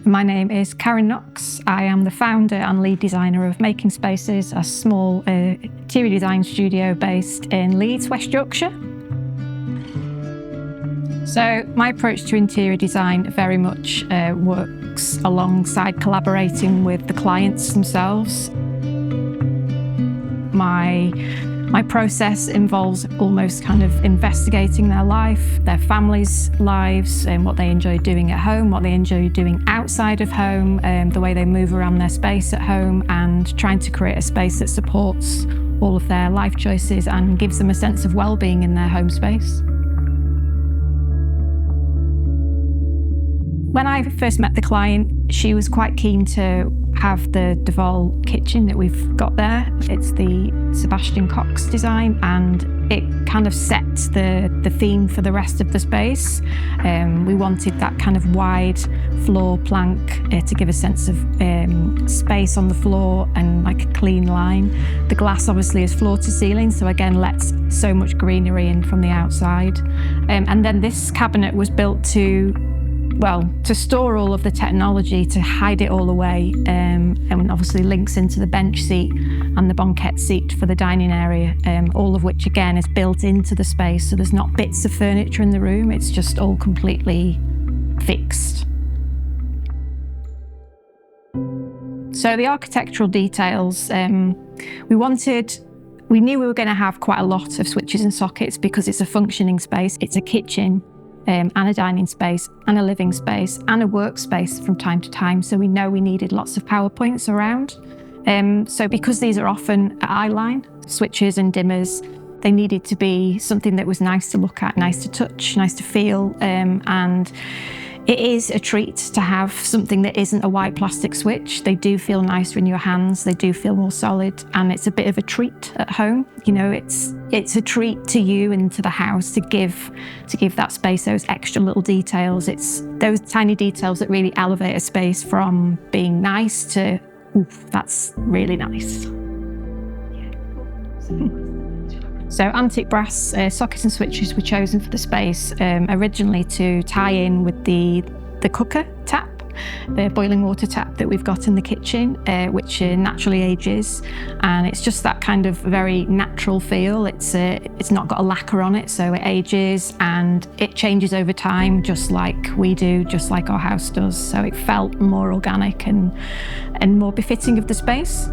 My name is Karen Knox. I am the founder and lead designer of Making Spaces, a small interior design studio based in Leeds, West Yorkshire. So my approach to interior design very much works alongside collaborating with the clients themselves. My process involves almost kind of investigating their life, their family's lives, and what they enjoy doing at home, what they enjoy doing outside of home, the way they move around their space at home, and trying to create a space that supports all of their life choices and gives them a sense of well-being in their home space. When I first met the client, she was quite keen to have the Duval kitchen that we've got there. It's the Sebastian Cox design, and it kind of sets the theme for the rest of the space. We wanted that kind of wide floor plank to give a sense of space on the floor and like a clean line. The glass obviously is floor to ceiling, so again lets so much greenery in from the outside. And then this cabinet was built to store all of the technology, to hide it all away, and obviously links into the bench seat and the banquette seat for the dining area, all of which again is built into the space, so there's not bits of furniture in the room, it's just all completely fixed. So the architectural details, we knew we were going to have quite a lot of switches and sockets because it's a functioning space, it's a kitchen, and a dining space, and a living space, and a workspace from time to time. So we know we needed lots of power points around. So because these are often at eye line, switches and dimmers, they needed to be something that was nice to look at, nice to touch, nice to feel, and it is a treat to have something that isn't a white plastic switch. They do feel nicer in your hands, they do feel more solid, and it's a bit of a treat at home. You know, it's a treat to you and to the house to give that space those extra little details. It's those tiny details that really elevate a space from being nice to, oof, that's really nice. So antique brass sockets and switches were chosen for the space originally to tie in with the cooker tap, the boiling water tap that we've got in the kitchen, which naturally ages, and it's just that kind of very natural feel. It's not got a lacquer on it, so it ages and it changes over time, just like we do, just like our house does. So it felt more organic and more befitting of the space.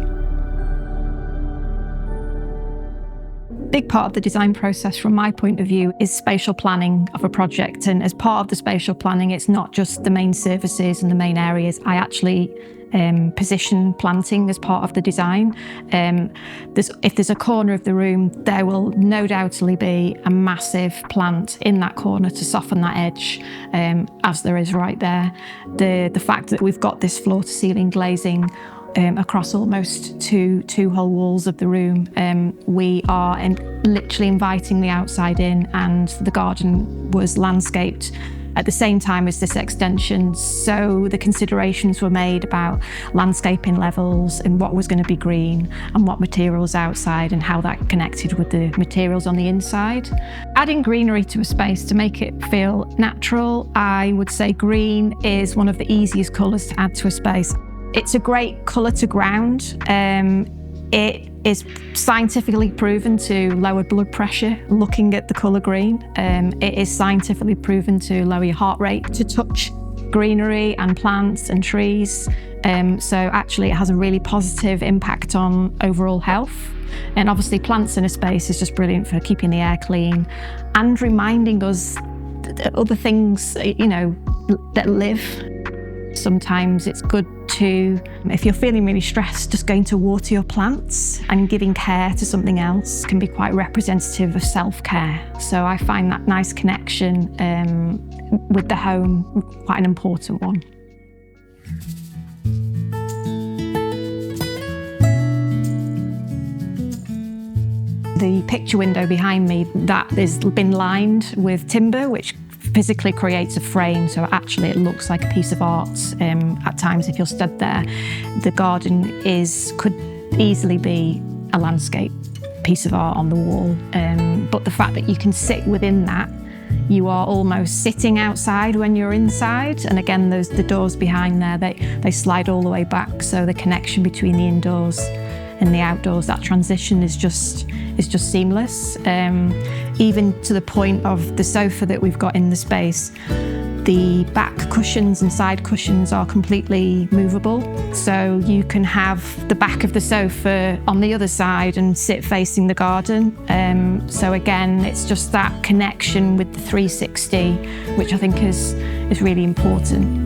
Big part of the design process from my point of view is spatial planning of a project, and as part of the spatial planning it's not just the main surfaces and the main areas. I actually position planting as part of the design. If there's a corner of the room, there will no doubtly be a massive plant in that corner to soften that edge, as there is right there. The fact that we've got this floor to ceiling glazing across almost two whole walls of the room, we are literally inviting the outside in, and the garden was landscaped at the same time as this extension, so the considerations were made about landscaping levels and what was going to be green and what materials outside and how that connected with the materials on the inside. Adding greenery to a space to make it feel natural, I would say green is one of the easiest colours to add to a space. It's a great colour to ground. It is scientifically proven to lower blood pressure looking at the colour green. It is scientifically proven to lower your heart rate to touch greenery and plants and trees. So actually it has a really positive impact on overall health. And obviously plants in a space is just brilliant for keeping the air clean and reminding us other things, you know, that live. Sometimes it's good to, if you're feeling really stressed, just going to water your plants and giving care to something else can be quite representative of self-care. So I find that nice connection with the home quite an important one. The picture window behind me, that has been lined with timber, which physically creates a frame, so actually it looks like a piece of art at times if you're stood there. The garden could easily be a landscape piece of art on the wall, but the fact that you can sit within that you are almost sitting outside when you're inside. And again, the doors behind there, they slide all the way back. So the connection between the indoors and the outdoors, that transition is just seamless. Even to the point of the sofa that we've got in the space, the back cushions and side cushions are completely movable. So you can have the back of the sofa on the other side and sit facing the garden. So again, it's just that connection with the 360, which I think is really important.